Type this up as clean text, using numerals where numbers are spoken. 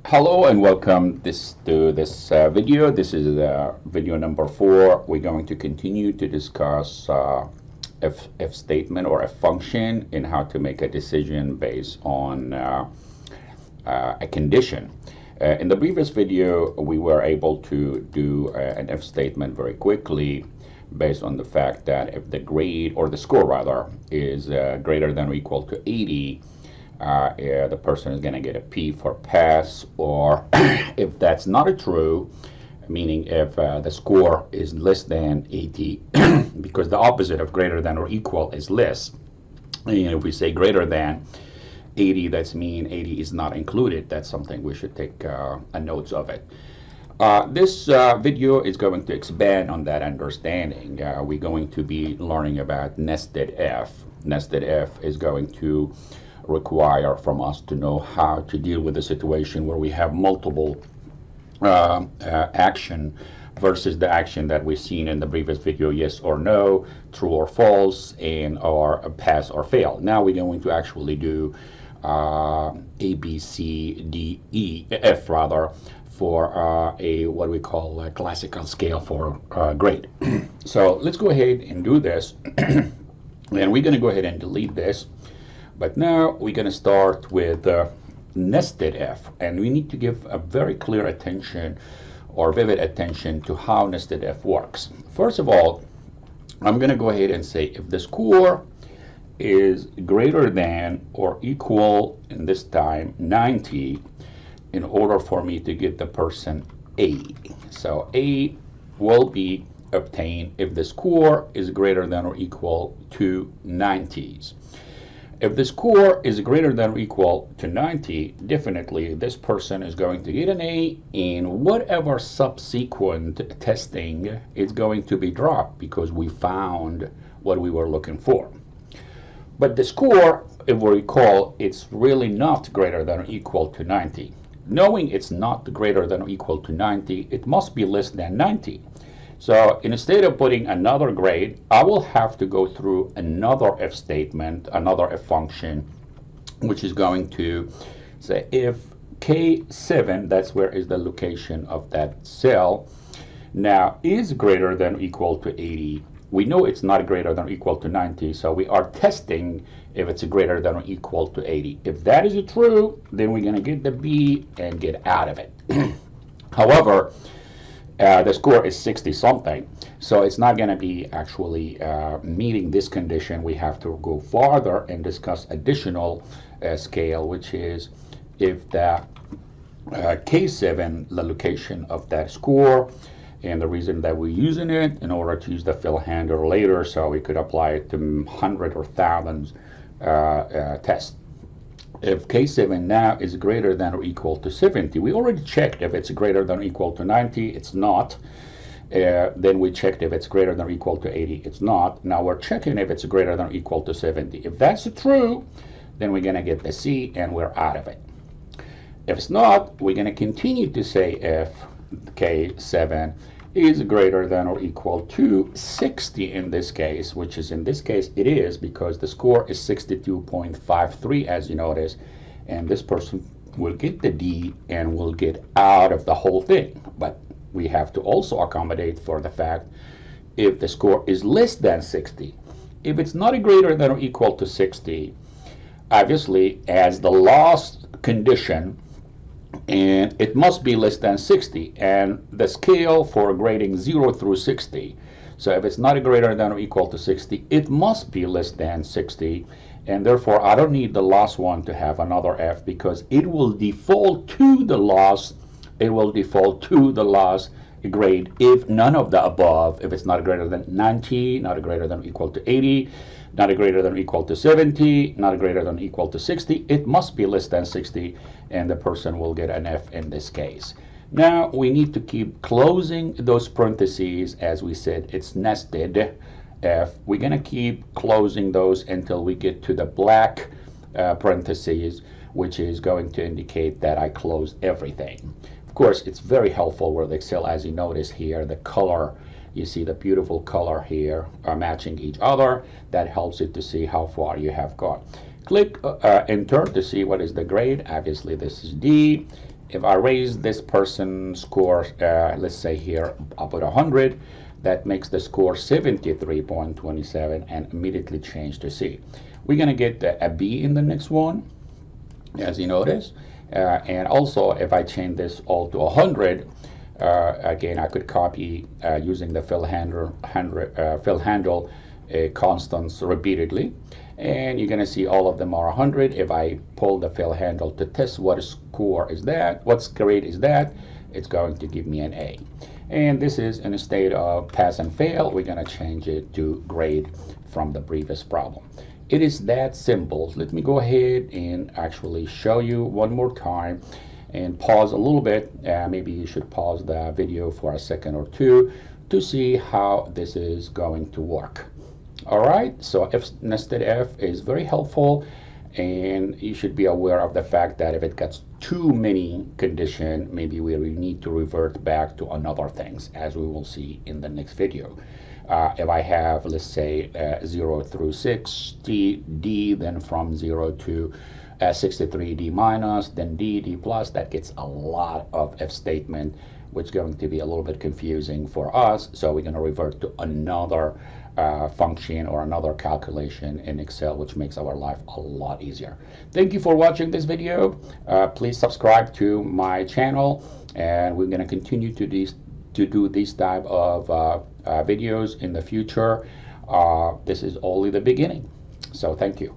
Hello and welcome to this video. This is video number 4. We're going to continue to discuss if statement or a function and how to make a decision based on a condition. In the previous video, we were able to do an if statement very quickly based on the fact that if the grade, or the score rather, is greater than or equal to 80, the person is going to get a P for pass, or if that's not true, meaning if the score is less than 80, because the opposite of greater than or equal is less. And if we say greater than 80, that's mean 80 is not included. That's something we should take a notes of it. This video is going to expand on that understanding. We're going to be learning about nested if. Nested if is going to require from us to know how to deal with a situation where we have multiple action versus the action that we've seen in the previous video, yes or no, true or false, and or pass or fail. Now we're going to actually do A, B, C, D, E, F rather, for a what we call a classical scale for grade. So let's go ahead and do this. And we're going to go ahead and delete this. But now we're going to start with nested if, and we need to give a very clear attention or vivid attention to how nested if works. First of all, I'm going to go ahead and say if the score is greater than or equal, in this time 90, in order for me to get the person A. So A will be obtained if the score is greater than or equal to 90s. If the score is greater than or equal to 90, definitely this person is going to get an A, and whatever subsequent testing is going to be dropped because we found what we were looking for. But the score, if we recall, it's really not greater than or equal to 90. Knowing it's not greater than or equal to 90, it must be less than 90. So instead of putting another grade, I will have to go through another if statement, another if function, which is going to say if K7, that's where is the location of that cell, now is greater than or equal to 80. We know it's not greater than or equal to 90, so we are testing if it's greater than or equal to 80. If that is true, then we're going to get the B and get out of it. However, the score is 60 something, so it's not going to be actually meeting this condition. We have to go farther and discuss additional scale, which is if the K7, the location of that score, and the reason that we're using it in order to use the fill handler later, so we could apply it to hundreds or thousands tests. If K7 now is greater than or equal to 70, we already checked if it's greater than or equal to 90, it's not. Then we checked if it's greater than or equal to 80, it's not. Now we're checking if it's greater than or equal to 70. If that's true, then we're going to get the C and we're out of it. If it's not, we're going to continue to say if K7 is greater than or equal to 60 in this case, which is in this case it is, because the score is 62.53 as you notice, and this person will get the D and will get out of the whole thing. But we have to also accommodate for the fact if the score is less than 60. If it's not greater than or equal to 60, obviously as the last condition, and it must be less than 60, and the scale for grading 0 through 60. So if it's not greater than or equal to 60, it must be less than 60, and therefore I don't need the last one to have another F, because it will default to the last, grade if none of the above, if it's not greater than 90, not greater than or equal to 80, not greater than or equal to 70, not greater than or equal to 60, it must be less than 60, and the person will get an F in this case. Now we need to keep closing those parentheses. As we said, it's nested F. We're going to keep closing those until we get to the black parentheses, which is going to indicate that I closed everything. Of course, it's very helpful with Excel, as you notice here, the color, you see the beautiful color here are matching each other. That helps it to see how far you have gone. Click Enter to see what is the grade. Obviously this is D, if I raise this person's score, let's say here, I'll put 100, that makes the score 73.27 and immediately change to C. We're going to get a B in the next one, as you notice. And also, if I change this all to 100, again, I could copy using the fill handle constants repeatedly. And you're going to see all of them are 100. If I pull the fill handle to test what score is that, what grade is that, it's going to give me an A. And this is in a state of pass and fail. We're going to change it to grade from the previous problem. It is that simple. Let me go ahead and actually show you one more time and pause a little bit. Maybe you should pause the video for a second or two to see how this is going to work. All right, so if nested if is very helpful, and you should be aware of the fact that if it gets too many conditions, maybe we need to revert back to another things, as we will see in the next video. If I have, let's say, 0 through 60, D, then from 0 to 63, D minus, then D, D plus, that gets a lot of if statement, which is going to be a little bit confusing for us. So we're going to revert to another function or another calculation in Excel, which makes our life a lot easier. Thank you for watching this video. Please subscribe to my channel, and we're going to continue to do these type of videos in the future. This is only the beginning. So thank you.